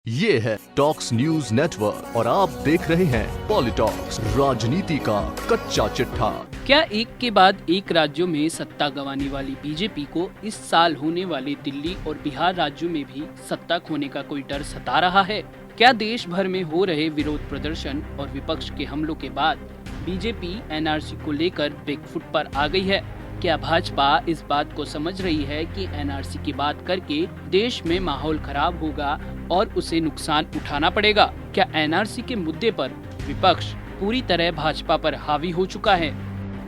ये है talks news network और आप देख रहे हैं पॉलिटॉक्स, राजनीति का कच्चा चिट्ठा। क्या एक के बाद एक राज्यों में सत्ता गंवाने वाली बीजेपी को इस साल होने वाले दिल्ली और बिहार राज्यों में भी सत्ता खोने का कोई डर सता रहा है? क्या देश भर में हो रहे विरोध प्रदर्शन और विपक्ष के हमलों के बाद बीजेपी एनआरसी को लेकर बैकफुट पर आ गई है? क्या भाजपा इस बात को समझ रही है कि एनआरसी की बात करके देश में माहौल खराब होगा और उसे नुकसान उठाना पड़ेगा? क्या एनआरसी के मुद्दे पर विपक्ष पूरी तरह भाजपा पर हावी हो चुका है?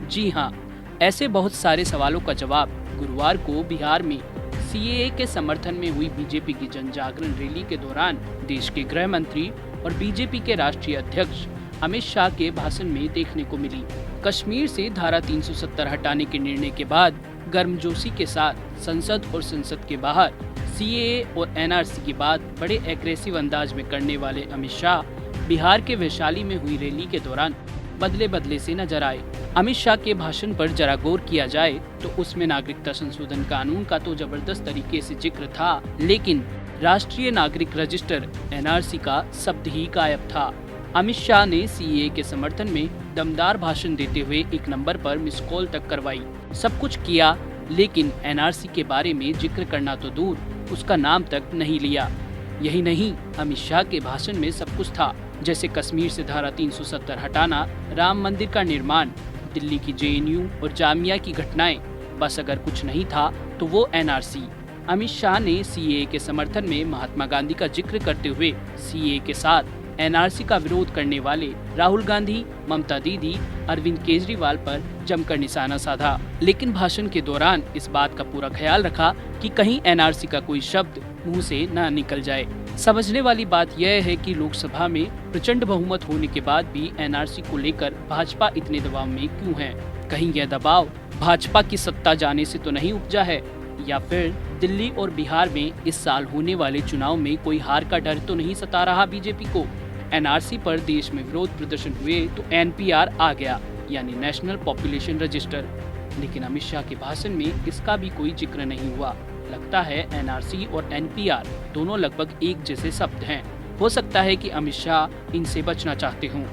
जी हाँ, ऐसे बहुत सारे सवालों का जवाब गुरुवार को बिहार में सीएए के समर्थन में हुई बीजेपी की जन जागरण रैली के दौरान देश के गृह मंत्री और बीजेपी के राष्ट्रीय अध्यक्ष अमित शाह के भाषण में देखने को मिली। कश्मीर से धारा 370 हटाने के निर्णय के बाद गर्मजोशी के साथ संसद और संसद के बाहर सीएए और एनआरसी की बात बड़े एग्रेसिव अंदाज में करने वाले अमित शाह बिहार के वैशाली में हुई रैली के दौरान बदले बदले से नजर आए। अमित शाह के भाषण पर जरा गौर किया जाए तो उसमें नागरिकता संशोधन कानून का तो जबरदस्त तरीके से जिक्र था, लेकिन राष्ट्रीय नागरिक रजिस्टर एनआरसी का शब्द ही गायब था। अमित शाह ने सीएए के समर्थन में दमदार भाषण देते हुए एक नंबर पर मिस कॉल तक करवाई। सब कुछ किया, लेकिन एनआरसी के बारे में जिक्र करना तो दूर, उसका नाम तक नहीं लिया। यही नहीं, अमित शाह के भाषण में सब कुछ था, जैसे कश्मीर से धारा 370 हटाना, राम मंदिर का निर्माण, दिल्ली की जेएनयू और जामिया की घटनाएं। बस अगर कुछ नहीं था तो वो एनआरसी। अमित शाह ने सीएए के समर्थन में महात्मा गांधी का जिक्र करते हुए सीएए के साथ एनआरसी का विरोध करने वाले राहुल गांधी, ममता दीदी, अरविंद केजरीवाल पर जमकर निशाना साधा, लेकिन भाषण के दौरान इस बात का पूरा ख्याल रखा कि कहीं एनआरसी का कोई शब्द मुंह से न निकल जाए। समझने वाली बात यह है कि लोकसभा में प्रचंड बहुमत होने के बाद भी एनआरसी को लेकर भाजपा इतने दबाव में क्यों है? कहीं यह दबाव भाजपा की सत्ता जाने से तो नहीं उपजा है, या फिर दिल्ली और बिहार में इस साल होने वाले चुनाव में कोई हार का डर तो नहीं सता रहा बीजेपी को? एनआरसी पर देश में विरोध प्रदर्शन हुए तो एनपीआर आ गया, यानी नेशनल पॉपुलेशन रजिस्टर, लेकिन अमित शाह के भाषण में इसका भी कोई जिक्र नहीं हुआ। लगता है एनआरसी और एनपीआर दोनों लगभग एक जैसे शब्द हैं। हो सकता है कि अमित शाह इनसे बचना चाहते हों।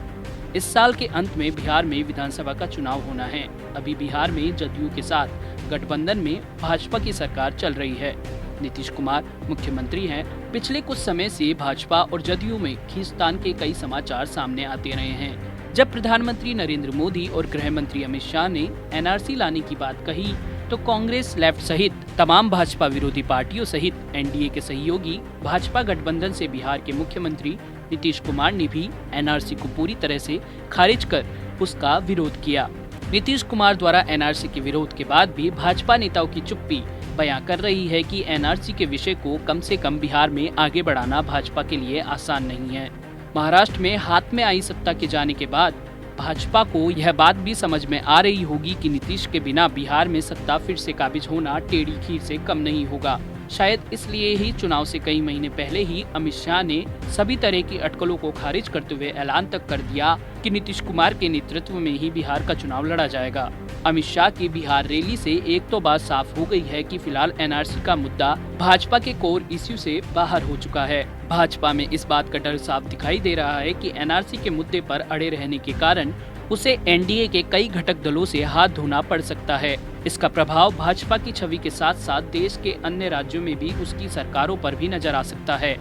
इस साल के अंत में बिहार में विधानसभा का चुनाव होना है। अभी बिहार में जदयू के साथ गठबंधन में भाजपा की सरकार चल रही है। नीतीश कुमार मुख्यमंत्री हैं। पिछले कुछ समय से भाजपा और जदयू में खींचतान के कई समाचार सामने आते रहे हैं। जब प्रधानमंत्री नरेंद्र मोदी और गृह मंत्री अमित शाह ने एनआरसी लाने की बात कही तो कांग्रेस, लेफ्ट सहित तमाम भाजपा विरोधी पार्टियों सहित एनडीए के सहयोगी भाजपा गठबंधन से बिहार के मुख्यमंत्री नीतीश कुमार ने भी एनआरसी को पूरी तरह से खारिज कर उसका विरोध किया। नीतीश कुमार द्वारा एनआरसी के विरोध के बाद भी भाजपा नेताओं की चुप्पी बयां कर रही है कि एनआरसी के विषय को कम से कम बिहार में आगे बढ़ाना भाजपा के लिए आसान नहीं है। महाराष्ट्र में हाथ में आई सत्ता के जाने के बाद भाजपा को यह बात भी समझ में आ रही होगी कि नीतीश के बिना बिहार में सत्ता फिर से काबिज होना टेढ़ी खीर से कम नहीं होगा। शायद इसलिए ही चुनाव से कई महीने पहले ही अमित शाह ने सभी तरह की अटकलों को खारिज करते हुए ऐलान तक कर दिया कि नीतीश कुमार के नेतृत्व में ही बिहार का चुनाव लड़ा जाएगा। अमित शाह की बिहार रैली से एक तो बात साफ हो गई है कि फिलहाल एनआरसी का मुद्दा भाजपा के कोर इश्यू से बाहर हो चुका है। भाजपा में इस बात का डर साफ दिखाई दे रहा है कि एनआरसी के मुद्दे पर अड़े रहने के कारण उसे एनडीए के कई घटक दलों से हाथ धोना पड़ सकता है। इसका प्रभाव भाजपा की छवि के साथ साथ देश के अन्य राज्यों में भी उसकी सरकारों पर भी नजर आ सकता है।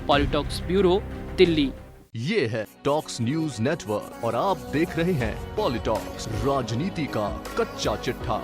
पॉलिटॉक्स ब्यूरो, दिल्ली। ये है टॉक्स न्यूज नेटवर्क और आप देख रहे हैं पॉलिटॉक्स, राजनीति का कच्चा चिट्ठा।